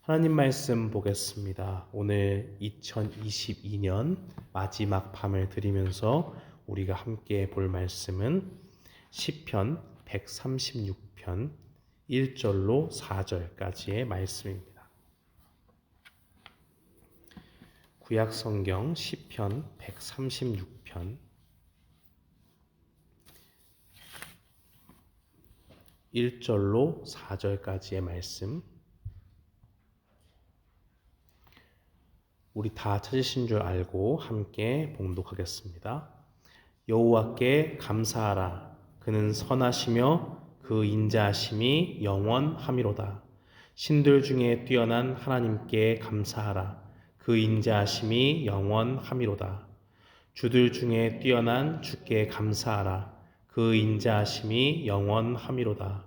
하나님 말씀 보겠습니다. 오늘 2022년 마지막 밤을 드리면서 우리가 함께 볼 말씀은 시편 136편 1절로 4절까지의 말씀입니다. 구약 성경 시편 136편 1절로 4절까지의 말씀, 우리 다 찾으신 줄 알고 함께 봉독하겠습니다. 여호와께 감사하라. 그는 선하시며 그 인자하심이 영원하미로다. 신들 중에 뛰어난 하나님께 감사하라. 그 인자하심이 영원하미로다. 주들 중에 뛰어난 주께 감사하라. 그 인자하심이 영원하미로다.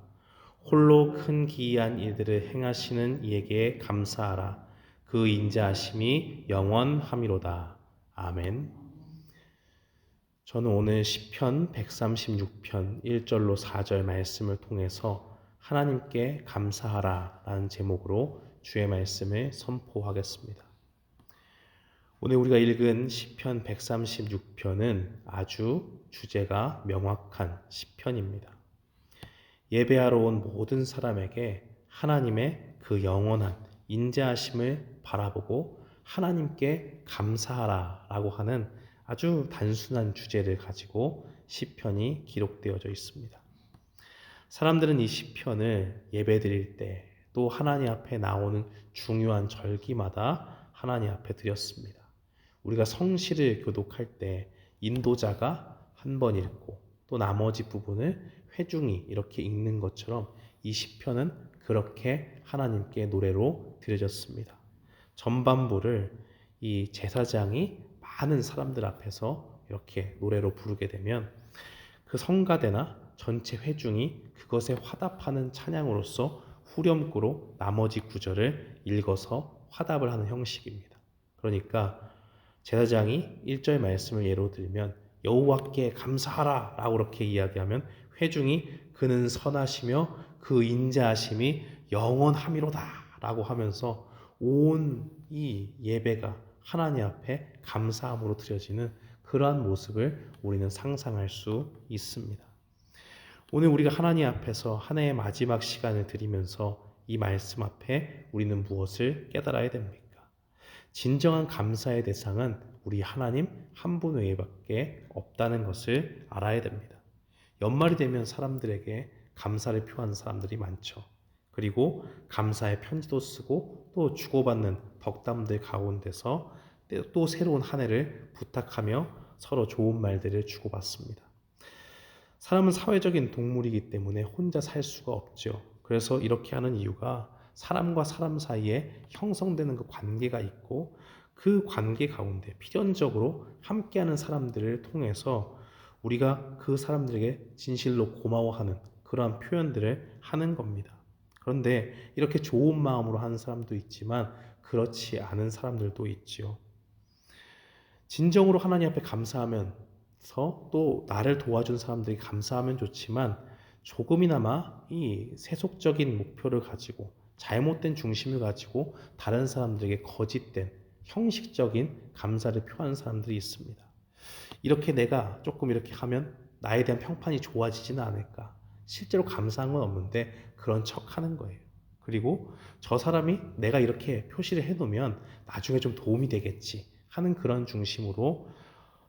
홀로 큰 기이한 일들을 행하시는 이에게 감사하라. 그 인자하심이 영원하미로다. 아멘. 저는 오늘 시편 136편 1절로 4절 말씀을 통해서 하나님께 감사하라 라는 제목으로 주의 말씀을 선포하겠습니다. 오늘 우리가 읽은 시편 136편은 아주 주제가 명확한 시편입니다. 예배하러 온 모든 사람에게 하나님의 그 영원한 인자하심을 바라보고 하나님께 감사하라 라고 하는 아주 단순한 주제를 가지고 시편이 기록되어져 있습니다. 사람들은 이 시편을 예배드릴 때 또 하나님 앞에 나오는 중요한 절기마다 하나님 앞에 드렸습니다. 우리가 성시를 교독할 때 인도자가 한 번 읽고 또 나머지 부분을 회중이 이렇게 읽는 것처럼 이 시편은 그렇게 하나님께 노래로 드려졌습니다. 전반부를 이 제사장이 많은 사람들 앞에서 이렇게 노래로 부르게 되면 그 성가대나 전체 회중이 그것에 화답하는 찬양으로서 후렴구로 나머지 구절을 읽어서 화답을 하는 형식입니다. 그러니까 제사장이 1절 말씀을 예로 들면 여호와께 감사하라 라고 그렇게 이야기하면 회중이 그는 선하시며 그 인자하심이 영원하미로다 라고 하면서 온 이 예배가 하나님 앞에 감사함으로 드려지는 그러한 모습을 우리는 상상할 수 있습니다. 오늘 우리가 하나님 앞에서 한 해의 마지막 시간을 드리면서 이 말씀 앞에 우리는 무엇을 깨달아야 됩니까? 진정한 감사의 대상은 우리 하나님 한 분 외에밖에 없다는 것을 알아야 됩니다. 연말이 되면 사람들에게 감사를 표하는 사람들이 많죠. 그리고 감사의 편지도 쓰고 또 주고받는 덕담들 가운데서 또 새로운 한 해를 부탁하며 서로 좋은 말들을 주고받습니다. 사람은 사회적인 동물이기 때문에 혼자 살 수가 없죠. 그래서 이렇게 하는 이유가 사람과 사람 사이에 형성되는 그 관계가 있고 그 관계 가운데 필연적으로 함께하는 사람들을 통해서 우리가 그 사람들에게 진실로 고마워하는 그러한 표현들을 하는 겁니다. 그런데 이렇게 좋은 마음으로 하는 사람도 있지만 그렇지 않은 사람들도 있지요. 진정으로 하나님 앞에 감사하면서 또 나를 도와준 사람들이 감사하면 좋지만 조금이나마 이 세속적인 목표를 가지고 잘못된 중심을 가지고 다른 사람들에게 거짓된 형식적인 감사를 표하는 사람들이 있습니다. 이렇게 내가 조금 이렇게 하면 나에 대한 평판이 좋아지지는 않을까. 실제로 감사한 건 없는데 그런 척 하는 거예요. 그리고 저 사람이 내가 이렇게 표시를 해놓으면 나중에 좀 도움이 되겠지 하는 그런 중심으로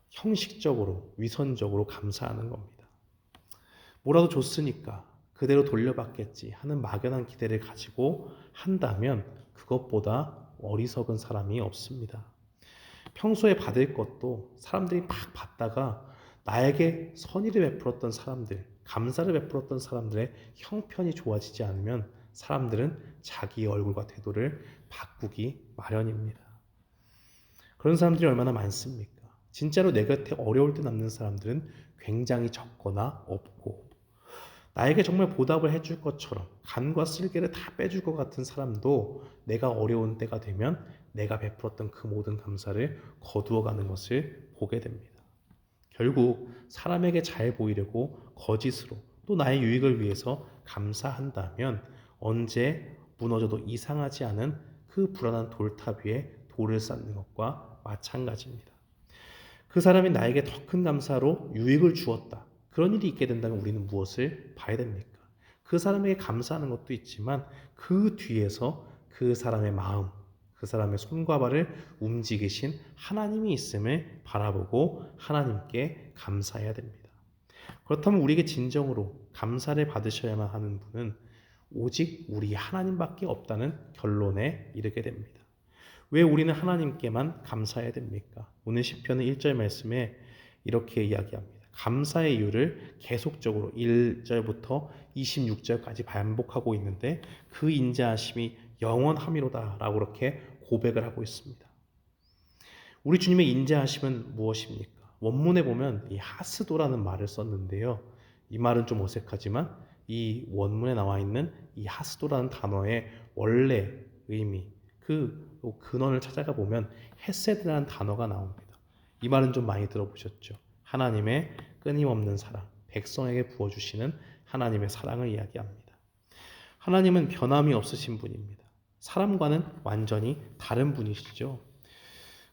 형식적으로 위선적으로 감사하는 겁니다. 뭐라도 줬으니까 그대로 돌려받겠지 하는 막연한 기대를 가지고 한다면 그것보다 어리석은 사람이 없습니다. 평소에 받을 것도 사람들이 막 받다가 나에게 선의를 베풀었던 사람들, 감사를 베풀었던 사람들의 형편이 좋아지지 않으면 사람들은 자기 얼굴과 태도를 바꾸기 마련입니다. 그런 사람들이 얼마나 많습니까? 진짜로 내 곁에 어려울 때 남는 사람들은 굉장히 적거나 없고 나에게 정말 보답을 해줄 것처럼 간과 쓸개를 다 빼줄 것 같은 사람도 내가 어려운 때가 되면 내가 베풀었던 그 모든 감사를 거두어가는 것을 보게 됩니다. 결국 사람에게 잘 보이려고 거짓으로 또 나의 유익을 위해서 감사한다면 언제 무너져도 이상하지 않은 그 불안한 돌탑 위에 돌을 쌓는 것과 마찬가지입니다. 그 사람이 나에게 더 큰 감사로 유익을 주었다. 그런 일이 있게 된다면 우리는 무엇을 봐야 됩니까? 그 사람에게 감사하는 것도 있지만 그 뒤에서 그 사람의 마음, 그 사람의 손과 발을 움직이신 하나님이 있음을 바라보고 하나님께 감사해야 됩니다. 그렇다면 우리에게 진정으로 감사를 받으셔야만 하는 분은 오직 우리 하나님밖에 없다는 결론에 이르게 됩니다. 왜 우리는 하나님께만 감사해야 됩니까? 오늘 시편의 1절 말씀에 이렇게 이야기합니다. 감사의 이유를 계속적으로 1절부터 26절까지 반복하고 있는데 그 인자하심이 영원함이로다 라고 그렇게 고백을 하고 있습니다. 우리 주님의 인자하심은 무엇입니까? 원문에 보면 이 하스도라는 말을 썼는데요. 이 말은 좀 어색하지만 이 원문에 나와 있는 이 하스도라는 단어의 원래 의미, 그 근원을 찾아가 보면 헤세드라는 단어가 나옵니다. 이 말은 좀 많이 들어보셨죠? 하나님의 끊임없는 사랑, 백성에게 부어주시는 하나님의 사랑을 이야기합니다. 하나님은 변함이 없으신 분입니다. 사람과는 완전히 다른 분이시죠.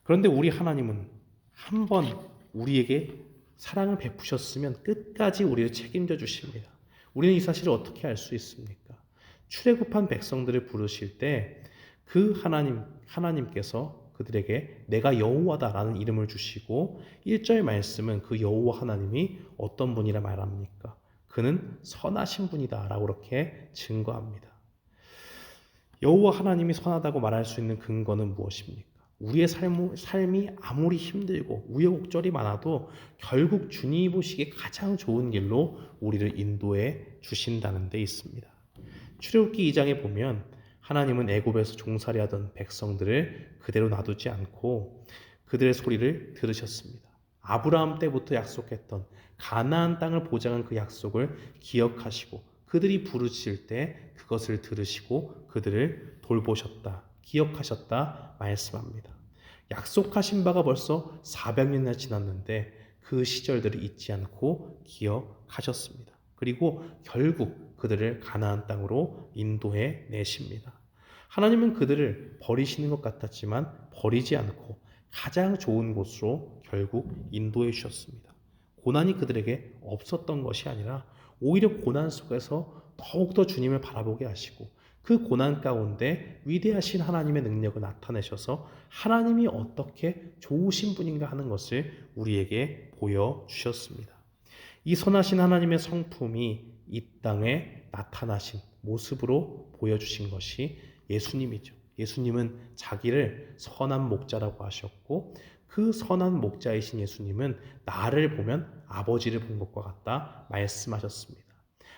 그런데 우리 하나님은 한번 우리에게 사랑을 베푸셨으면 끝까지 우리를 책임져 주십니다. 우리는 이 사실을 어떻게 알 수 있습니까? 출애굽한 백성들을 부르실 때 그 하나님께서 그들에게 내가 여호와다라는 이름을 주시고 1절 말씀은 그 여호와 하나님이 어떤 분이라 말합니까? 그는 선하신 분이다라고 그렇게 증거합니다. 여호와 하나님이 선하다고 말할 수 있는 근거는 무엇입니까? 우리의 삶이 아무리 힘들고 우여곡절이 많아도 결국 주님이 보시기에 가장 좋은 길로 우리를 인도해 주신다는 데 있습니다. 출애굽기 2장에 보면 하나님은 애굽에서 종살이하던 백성들을 그대로 놔두지 않고 그들의 소리를 들으셨습니다. 아브라함 때부터 약속했던 가나안 땅을 보장한 그 약속을 기억하시고 그들이 부르실 때 그것을 들으시고 그들을 돌보셨다, 기억하셨다 말씀합니다. 약속하신 바가 벌써 400년이나 지났는데 그 시절들을 잊지 않고 기억하셨습니다. 그리고 결국 그들을 가나안 땅으로 인도해 내십니다. 하나님은 그들을 버리시는 것 같았지만 버리지 않고 가장 좋은 곳으로 결국 인도해 주셨습니다. 고난이 그들에게 없었던 것이 아니라 오히려 고난 속에서 더욱더 주님을 바라보게 하시고 그 고난 가운데 위대하신 하나님의 능력을 나타내셔서 하나님이 어떻게 좋으신 분인가 하는 것을 우리에게 보여주셨습니다. 이 선하신 하나님의 성품이 이 땅에 나타나신 모습으로 보여주신 것이 예수님이죠. 예수님은 자기를 선한 목자라고 하셨고 그 선한 목자이신 예수님은 나를 보면 아버지를 본 것과 같다 말씀하셨습니다.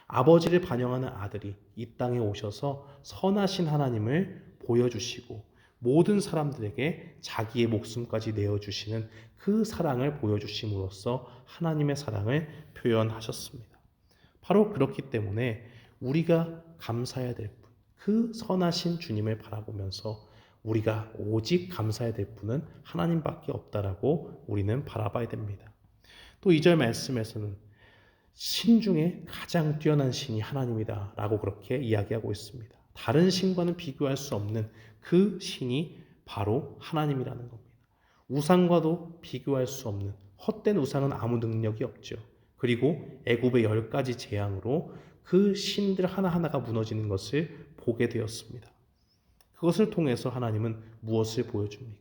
아버지를 반영하는 아들이 이 땅에 오셔서 선하신 하나님을 보여주시고 모든 사람들에게 자기의 목숨까지 내어주시는 그 사랑을 보여주심으로써 하나님의 사랑을 표현하셨습니다. 바로 그렇기 때문에 우리가 감사해야 될 분, 그 선하신 주님을 바라보면서 우리가 오직 감사해야 될 분은 하나님밖에 없다라고 우리는 바라봐야 됩니다. 또 2절 말씀에서는 신 중에 가장 뛰어난 신이 하나님이다 라고 그렇게 이야기하고 있습니다. 다른 신과는 비교할 수 없는 그 신이 바로 하나님이라는 겁니다. 우상과도 비교할 수 없는 헛된 우상은 아무 능력이 없죠. 그리고 애굽의 10가지 재앙으로 그 신들 하나하나가 무너지는 것을 보게 되었습니다. 그것을 통해서 하나님은 무엇을 보여줍니까?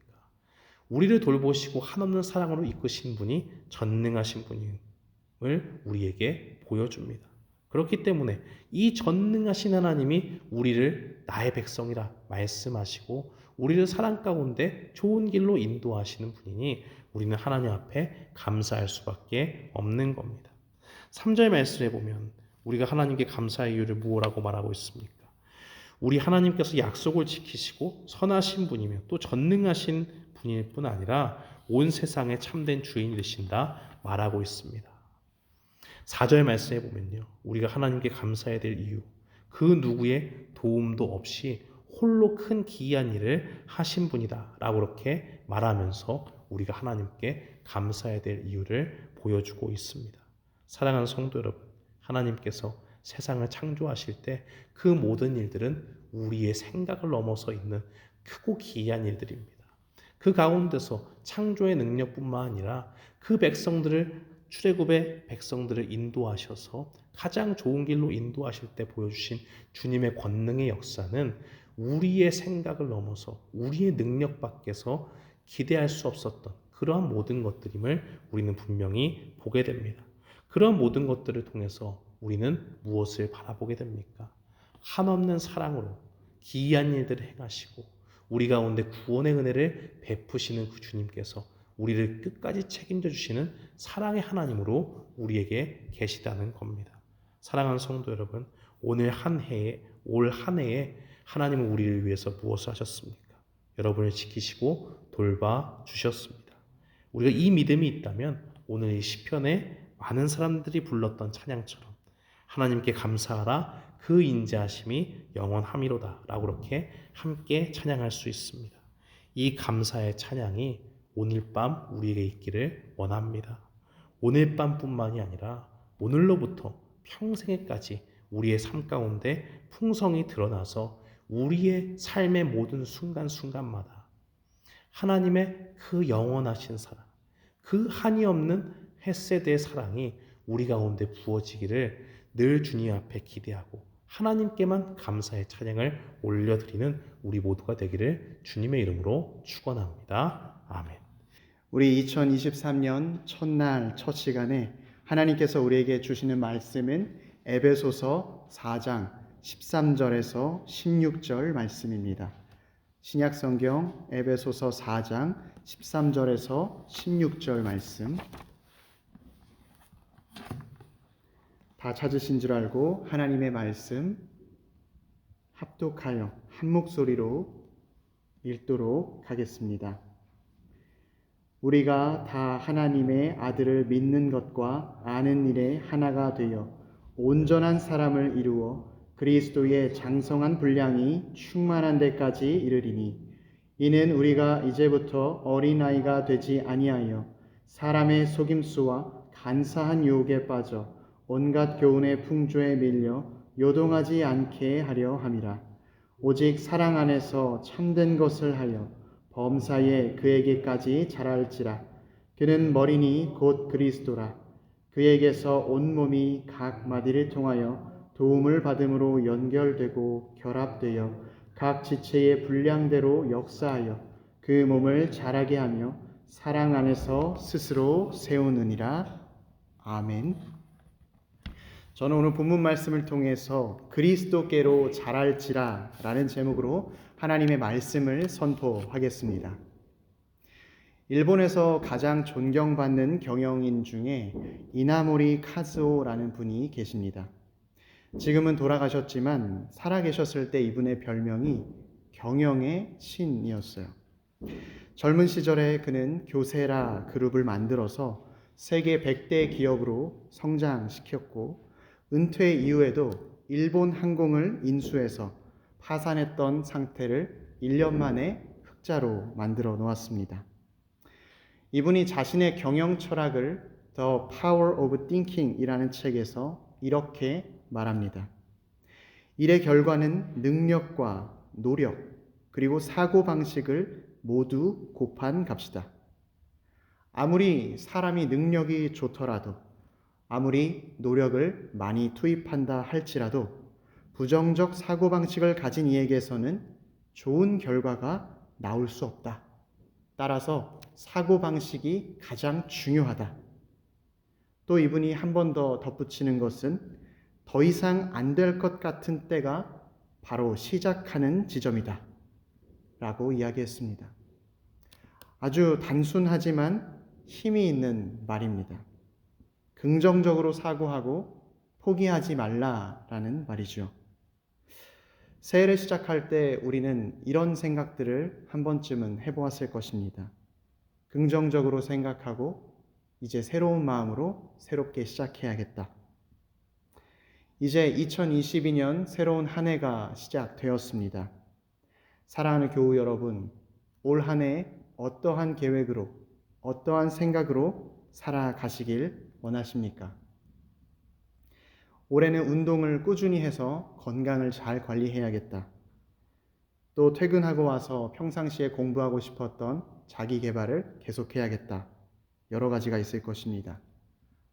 우리를 돌보시고 한없는 사랑으로 이끄신 분이 전능하신 분임을 우리에게 보여줍니다. 그렇기 때문에 이 전능하신 하나님이 우리를 나의 백성이라 말씀하시고 우리를 사랑 가운데 좋은 길로 인도하시는 분이니 우리는 하나님 앞에 감사할 수밖에 없는 겁니다. 3절 말씀에 보면 우리가 하나님께 감사의 이유를 무엇라고 말하고 있습니까? 우리 하나님께서 약속을 지키시고 선하신 분이며 또 전능하신 분일 뿐 아니라 온 세상의 참된 주인이 되신다 말하고 있습니다. 4절 말씀에 보면요. 우리가 하나님께 감사해야 될 이유, 그 누구의 도움도 없이 홀로 큰 기이한 일을 하신 분이다 라고 그렇게 말하면서 우리가 하나님께 감사해야 될 이유를 보여주고 있습니다. 사랑하는 성도 여러분, 하나님께서 세상을 창조하실 때 그 모든 일들은 우리의 생각을 넘어서 있는 크고 기이한 일들입니다. 그 가운데서 창조의 능력뿐만 아니라 그 출애굽의 백성들을 인도하셔서 가장 좋은 길로 인도하실 때 보여주신 주님의 권능의 역사는 우리의 생각을 넘어서 우리의 능력 밖에서 기대할 수 없었던 그러한 모든 것들임을 우리는 분명히 보게 됩니다. 그런 모든 것들을 통해서 우리는 무엇을 바라보게 됩니까? 한없는 사랑으로 기이한 일들을 행하시고 우리 가운데 구원의 은혜를 베푸시는 그 주님께서 우리를 끝까지 책임져 주시는 사랑의 하나님으로 우리에게 계시다는 겁니다. 사랑하는 성도 여러분, 올 한 해에 하나님은 우리를 위해서 무엇을 하셨습니까? 여러분을 지키시고 돌봐 주셨습니다. 우리가 이 믿음이 있다면 오늘 이 시편에 많은 사람들이 불렀던 찬양처럼 하나님께 감사하라 그 인자하심이 영원함이로다 라고 그렇게 함께 찬양할 수 있습니다. 이 감사의 찬양이 오늘 밤 우리에게 있기를 원합니다. 오늘 밤뿐만이 아니라 오늘로부터 평생에까지 우리의 삶 가운데 풍성이 드러나서 우리의 삶의 모든 순간순간마다 하나님의 그 영원하신 사랑, 그 한이 없는 헤세드의 사랑이 우리 가운데 부어지기를 늘 주님 앞에 기대하고 하나님께만 감사의 찬양을 올려드리는 우리 모두가 되기를 주님의 이름으로 축원합니다. 아멘. 우리 2023년 첫날 첫 시간에 하나님께서 우리에게 주시는 말씀은 에베소서 4장 13절에서 16절 말씀입니다. 신약성경 에베소서 4장 13절에서 16절 말씀 다 찾으신 줄 알고 하나님의 말씀 합독하여 한 목소리로 읽도록 하겠습니다. 우리가 다 하나님의 아들을 믿는 것과 아는 일에 하나가 되어 온전한 사람을 이루어 그리스도의 장성한 분량이 충만한 데까지 이르리니 이는 우리가 이제부터 어린아이가 되지 아니하여 사람의 속임수와 간사한 유혹에 빠져 온갖 교훈의 풍조에 밀려 요동하지 않게 하려 함이라. 오직 사랑 안에서 참된 것을 하여 범사에 그에게까지 자랄지라. 그는 머리니 곧 그리스도라. 그에게서 온몸이 각 마디를 통하여 도움을 받음으로 연결되고 결합되어 각 지체의 분량대로 역사하여 그 몸을 자라게 하며 사랑 안에서 스스로 세우느니라. 아멘. 저는 오늘 본문 말씀을 통해서 그리스도께로 자랄지라 라는 제목으로 하나님의 말씀을 선포하겠습니다. 일본에서 가장 존경받는 경영인 중에 이나모리 카즈오라는 분이 계십니다. 지금은 돌아가셨지만 살아계셨을 때 이분의 별명이 경영의 신이었어요. 젊은 시절에 그는 교세라 그룹을 만들어서 세계 100대 기업으로 성장시켰고 은퇴 이후에도 일본 항공을 인수해서 파산했던 상태를 1년 만에 흑자로 만들어 놓았습니다. 이분이 자신의 경영 철학을 The Power of Thinking 이라는 책에서 이렇게 말합니다. 일의 결과는 능력과 노력 그리고 사고방식을 모두 곱한 값이다. 아무리 사람이 능력이 좋더라도 아무리 노력을 많이 투입한다 할지라도 부정적 사고방식을 가진 이에게서는 좋은 결과가 나올 수 없다. 따라서 사고방식이 가장 중요하다. 또 이분이 한 번 더 덧붙이는 것은 더 이상 안 될 것 같은 때가 바로 시작하는 지점이다. 라고 이야기했습니다. 아주 단순하지만 힘이 있는 말입니다. 긍정적으로 사고하고 포기하지 말라라는 말이죠. 새해를 시작할 때 우리는 이런 생각들을 한 번쯤은 해보았을 것입니다. 긍정적으로 생각하고 이제 새로운 마음으로 새롭게 시작해야겠다. 이제 2022년 새로운 한 해가 시작되었습니다. 사랑하는 교우 여러분, 올 한 해 어떠한 계획으로, 어떠한 생각으로 살아가시길 원하십니까? 올해는 운동을 꾸준히 해서 건강을 잘 관리해야겠다. 또 퇴근하고 와서 평상시에 공부하고 싶었던 자기 개발을 계속해야겠다. 여러 가지가 있을 것입니다.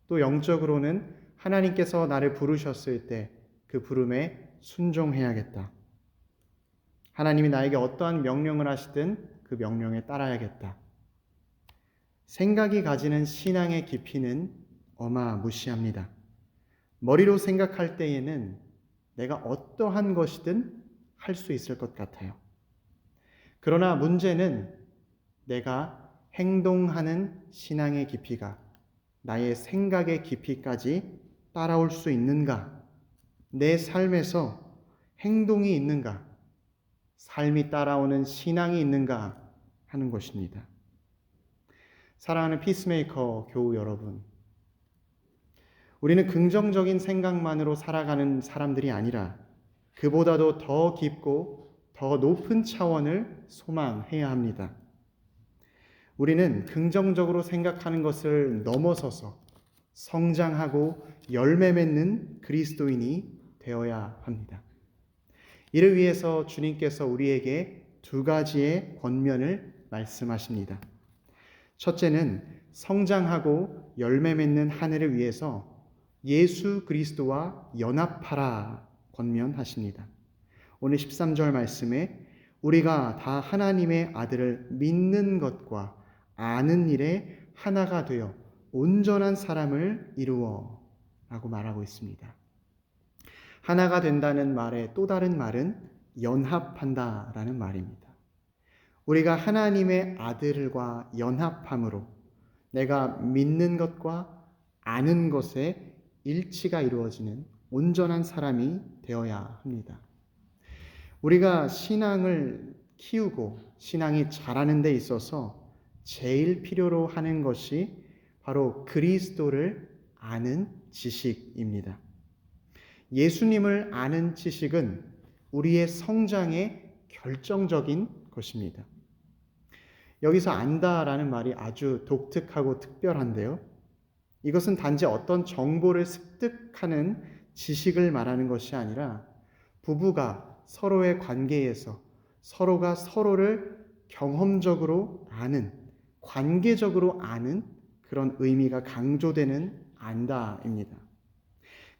또 영적으로는 하나님께서 나를 부르셨을 때 그 부름에 순종해야겠다. 하나님이 나에게 어떠한 명령을 하시든 그 명령에 따라야겠다. 생각이 가지는 신앙의 깊이는 어마무시합니다. 머리로 생각할 때에는 내가 어떠한 것이든 할 수 있을 것 같아요. 그러나 문제는 내가 행동하는 신앙의 깊이가 나의 생각의 깊이까지 따라올 수 있는가? 내 삶에서 행동이 있는가? 삶이 따라오는 신앙이 있는가 하는 것입니다. 사랑하는 피스메이커 교우 여러분, 우리는 긍정적인 생각만으로 살아가는 사람들이 아니라 그보다도 더 깊고 더 높은 차원을 소망해야 합니다. 우리는 긍정적으로 생각하는 것을 넘어서서 성장하고 열매 맺는 그리스도인이 되어야 합니다. 이를 위해서 주님께서 우리에게 두 가지의 권면을 말씀하십니다. 첫째는 성장하고 열매 맺는 한 해를 위해서 예수 그리스도와 연합하라 권면하십니다. 오늘 13절 말씀에 우리가 다 하나님의 아들을 믿는 것과 아는 일에 하나가 되어 온전한 사람을 이루어 라고 말하고 있습니다. 하나가 된다는 말의 또 다른 말은 연합한다라는 말입니다. 우리가 하나님의 아들과 연합함으로 내가 믿는 것과 아는 것에 일치가 이루어지는 온전한 사람이 되어야 합니다. 우리가 신앙을 키우고 신앙이 자라는 데 있어서 제일 필요로 하는 것이 바로 그리스도를 아는 지식입니다. 예수님을 아는 지식은 우리의 성장의 결정적인 것입니다. 여기서 안다라는 말이 아주 독특하고 특별한데요. 이것은 단지 어떤 정보를 습득하는 지식을 말하는 것이 아니라 부부가 서로의 관계에서 서로가 서로를 경험적으로 아는, 관계적으로 아는 그런 의미가 강조되는 안다입니다.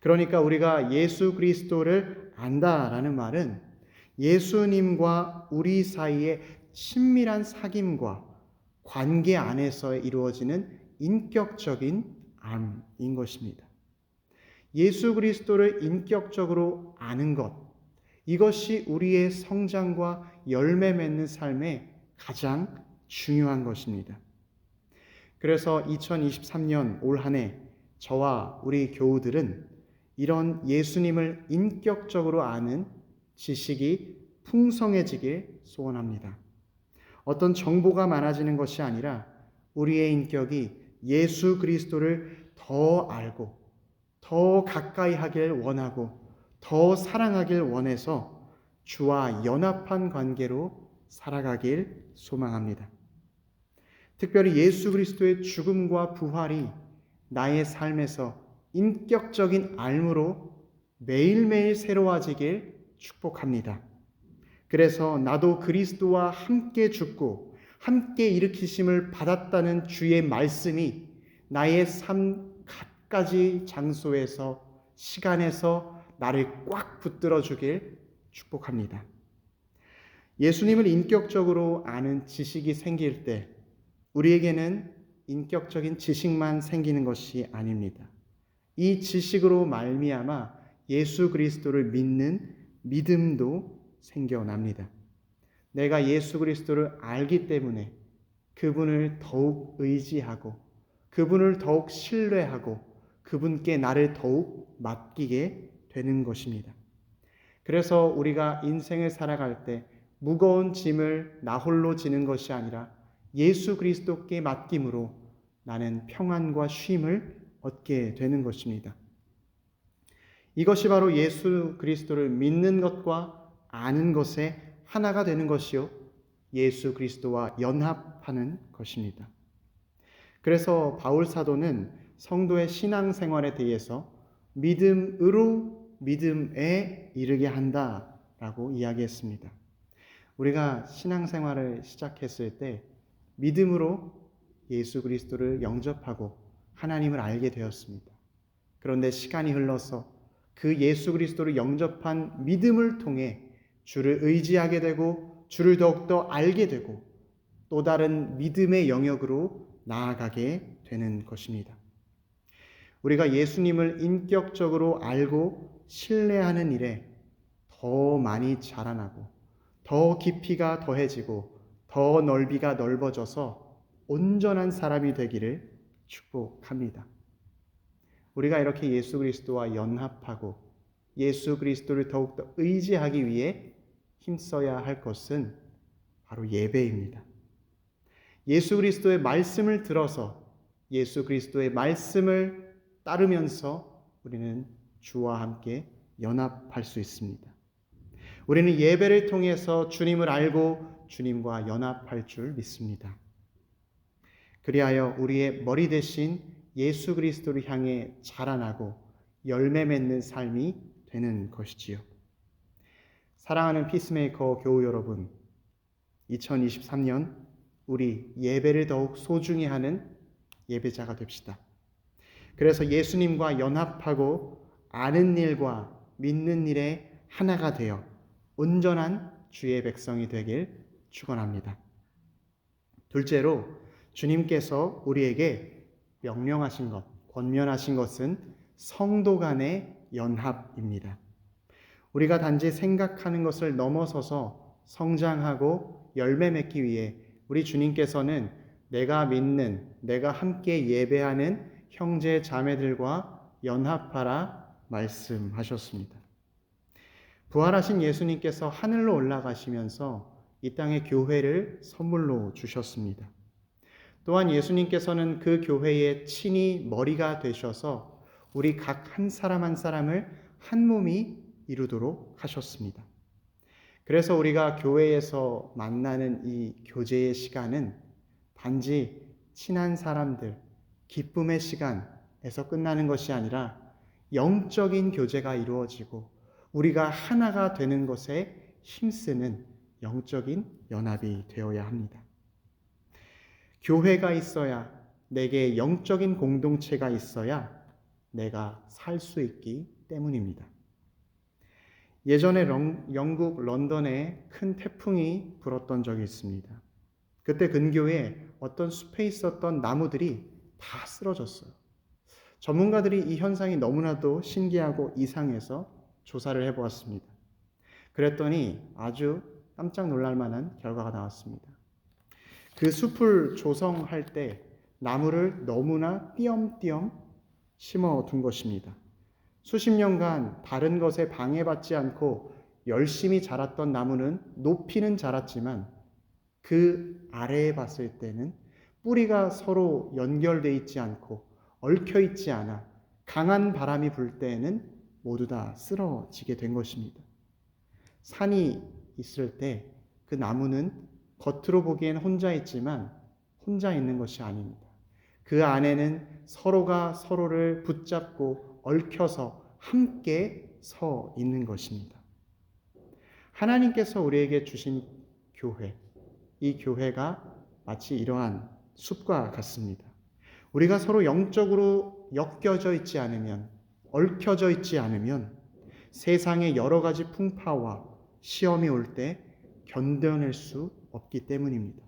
그러니까 우리가 예수 그리스도를 안다라는 말은 예수님과 우리 사이의 친밀한 사귐과 관계 안에서 이루어지는 인격적인 암인 것입니다. 예수 그리스도를 인격적으로 아는 것, 이것이 우리의 성장과 열매 맺는 삶에 가장 중요한 것입니다. 그래서 2023년 올 한 해 저와 우리 교우들은 이런 예수님을 인격적으로 아는 지식이 풍성해지길 소원합니다. 어떤 정보가 많아지는 것이 아니라 우리의 인격이 예수 그리스도를 더 알고 더 가까이 하길 원하고 더 사랑하길 원해서 주와 연합한 관계로 살아가길 소망합니다. 특별히 예수 그리스도의 죽음과 부활이 나의 삶에서 인격적인 알므로 매일매일 새로워지길 축복합니다. 그래서 나도 그리스도와 함께 죽고 함께 일으키심을 받았다는 주의 말씀이 나의 삶 갖가지 장소에서 시간에서 나를 꽉 붙들어 주길 축복합니다. 예수님을 인격적으로 아는 지식이 생길 때 우리에게는 인격적인 지식만 생기는 것이 아닙니다. 이 지식으로 말미암아 예수 그리스도를 믿는 믿음도 생겨납니다. 내가 예수 그리스도를 알기 때문에 그분을 더욱 의지하고 그분을 더욱 신뢰하고 그분께 나를 더욱 맡기게 되는 것입니다. 그래서 우리가 인생을 살아갈 때 무거운 짐을 나 홀로 지는 것이 아니라 예수 그리스도께 맡김으로 나는 평안과 쉼을 얻게 되는 것입니다. 이것이 바로 예수 그리스도를 믿는 것과 아는 것에 하나가 되는 것이요, 예수 그리스도와 연합하는 것입니다. 그래서 바울 사도는 성도의 신앙생활에 대해서 믿음으로 믿음에 이르게 한다라고 이야기했습니다. 우리가 신앙생활을 시작했을 때 믿음으로 예수 그리스도를 영접하고 하나님을 알게 되었습니다. 그런데 시간이 흘러서 그 예수 그리스도를 영접한 믿음을 통해 주를 의지하게 되고 주를 더욱더 알게 되고 또 다른 믿음의 영역으로 나아가게 되는 것입니다. 우리가 예수님을 인격적으로 알고 신뢰하는 일에 더 많이 자라나고 더 깊이가 더해지고 더 넓이가 넓어져서 온전한 사람이 되기를 축복합니다. 우리가 이렇게 예수 그리스도와 연합하고 예수 그리스도를 더욱더 의지하기 위해 힘써야 할 것은 바로 예배입니다. 예수 그리스도의 말씀을 들어서 예수 그리스도의 말씀을 따르면서 우리는 주와 함께 연합할 수 있습니다. 우리는 예배를 통해서 주님을 알고 주님과 연합할 줄 믿습니다. 그리하여 우리의 머리 대신 예수 그리스도를 향해 자라나고 열매 맺는 삶이 되는 것이지요. 사랑하는 피스메이커 교우 여러분, 2023년 우리 예배를 더욱 소중히 하는 예배자가 됩시다. 그래서 예수님과 연합하고 아는 일과 믿는 일에 하나가 되어 온전한 주의 백성이 되길 축원합니다. 둘째로 주님께서 우리에게 명령하신 것, 권면하신 것은 성도 간의 연합입니다. 우리가 단지 생각하는 것을 넘어서서 성장하고 열매 맺기 위해 우리 주님께서는 내가 믿는, 내가 함께 예배하는 형제 자매들과 연합하라 말씀하셨습니다. 부활하신 예수님께서 하늘로 올라가시면서 이 땅에 교회를 선물로 주셨습니다. 또한 예수님께서는 그 교회의 친히 머리가 되셔서 우리 각 한 사람 한 사람을 한 몸이 이루도록 하셨습니다. 그래서 우리가 교회에서 만나는 이 교제의 시간은 단지 친한 사람들, 기쁨의 시간에서 끝나는 것이 아니라 영적인 교제가 이루어지고 우리가 하나가 되는 것에 힘쓰는 영적인 연합이 되어야 합니다. 교회가 있어야, 내게 영적인 공동체가 있어야 내가 살 수 있기 때문입니다. 예전에 영국 런던에 큰 태풍이 불었던 적이 있습니다. 그때 근교에 어떤 숲에 있었던 나무들이 다 쓰러졌어요. 전문가들이 이 현상이 너무나도 신기하고 이상해서 조사를 해보았습니다. 그랬더니 아주 깜짝 놀랄 만한 결과가 나왔습니다. 그 숲을 조성할 때 나무를 너무나 띄엄띄엄 심어둔 것입니다. 수십 년간 다른 것에 방해받지 않고 열심히 자랐던 나무는 높이는 자랐지만 그 아래에 봤을 때는 뿌리가 서로 연결되어 있지 않고 얽혀 있지 않아 강한 바람이 불 때에는 모두 다 쓰러지게 된 것입니다. 산이 있을 때 그 나무는 겉으로 보기엔 혼자 있지만 혼자 있는 것이 아닙니다. 그 안에는 서로가 서로를 붙잡고 얽혀서 함께 서 있는 것입니다. 하나님께서 우리에게 주신 교회, 이 교회가 마치 이러한 숲과 같습니다. 우리가 서로 영적으로 엮여져 있지 않으면, 얽혀져 있지 않으면 세상의 여러 가지 풍파와 시험이 올 때 견뎌낼 수 없기 때문입니다.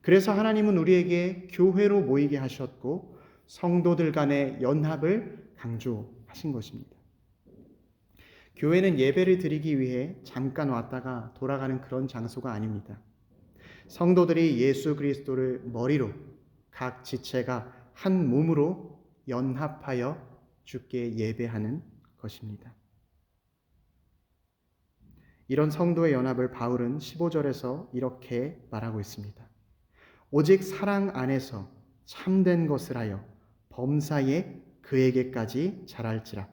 그래서 하나님은 우리에게 교회로 모이게 하셨고 성도들 간의 연합을 강조하신 것입니다. 교회는 예배를 드리기 위해 잠깐 왔다가 돌아가는 그런 장소가 아닙니다. 성도들이 예수 그리스도를 머리로 각 지체가 한 몸으로 연합하여 주께 예배하는 것입니다. 이런 성도의 연합을 바울은 15절에서 이렇게 말하고 있습니다. 오직 사랑 안에서 참된 것을 하여 범사에 그에게까지 자랄지라.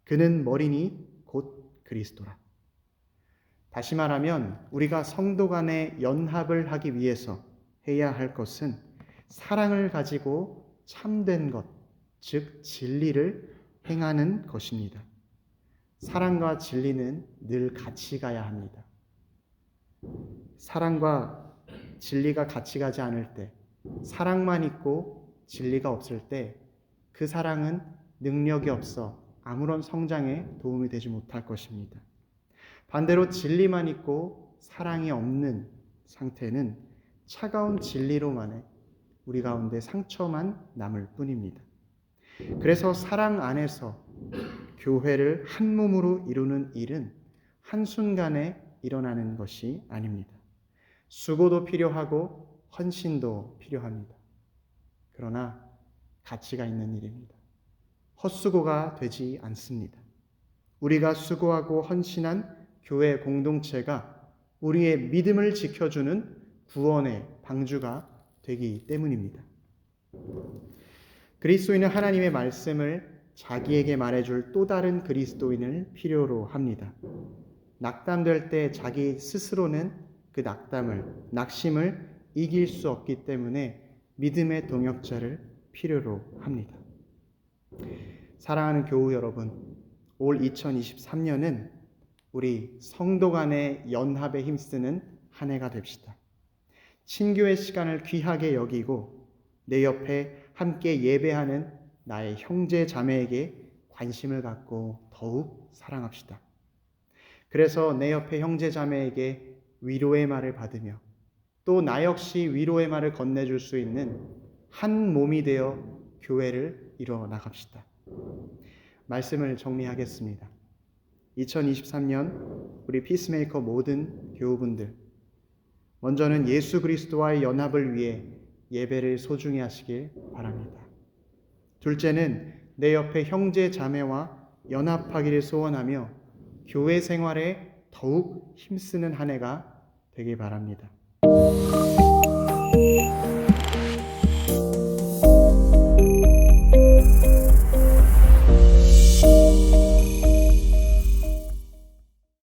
그는 머리니 곧 그리스도라. 다시 말하면 우리가 성도 간의 연합을 하기 위해서 해야 할 것은 사랑을 가지고 참된 것, 즉 진리를 행하는 것입니다. 사랑과 진리는 늘 같이 가야 합니다. 사랑과 진리가 같이 가지 않을 때, 사랑만 있고 진리가 없을 때 그 사랑은 능력이 없어 아무런 성장에 도움이 되지 못할 것입니다. 반대로 진리만 있고 사랑이 없는 상태는 차가운 진리로만의 우리 가운데 상처만 남을 뿐입니다. 그래서 사랑 안에서 교회를 한 몸으로 이루는 일은 한순간에 일어나는 것이 아닙니다. 수고도 필요하고 헌신도 필요합니다. 그러나 가치가 있는 일입니다. 헛수고가 되지 않습니다. 우리가 수고하고 헌신한 교회 공동체가 우리의 믿음을 지켜주는 구원의 방주가 되기 때문입니다. 그리스도인은 하나님의 말씀을 자기에게 말해줄 또 다른 그리스도인을 필요로 합니다. 낙담될 때 자기 스스로는 그 낙심을 이길 수 없기 때문에 믿음의 동역자를 필요로 합니다. 사랑하는 교우 여러분, 올 2023년은 우리 성도 간의 연합에 힘쓰는 한 해가 됩시다. 친교의 시간을 귀하게 여기고 내 옆에 함께 예배하는 나의 형제 자매에게 관심을 갖고 더욱 사랑합시다. 그래서 내 옆에 형제 자매에게 위로의 말을 받으며 또 나 역시 위로의 말을 건네줄 수 있는 한 몸이 되어 교회를 이루어 나갑시다. 말씀을 정리하겠습니다. 2023년 우리 피스메이커 모든 교우분들, 먼저는 예수 그리스도와의 연합을 위해 예배를 소중히 하시길 바랍니다. 둘째는 내 옆에 형제 자매와 연합하기를 소원하며 교회 생활에 더욱 힘쓰는 한 해가 되길 바랍니다.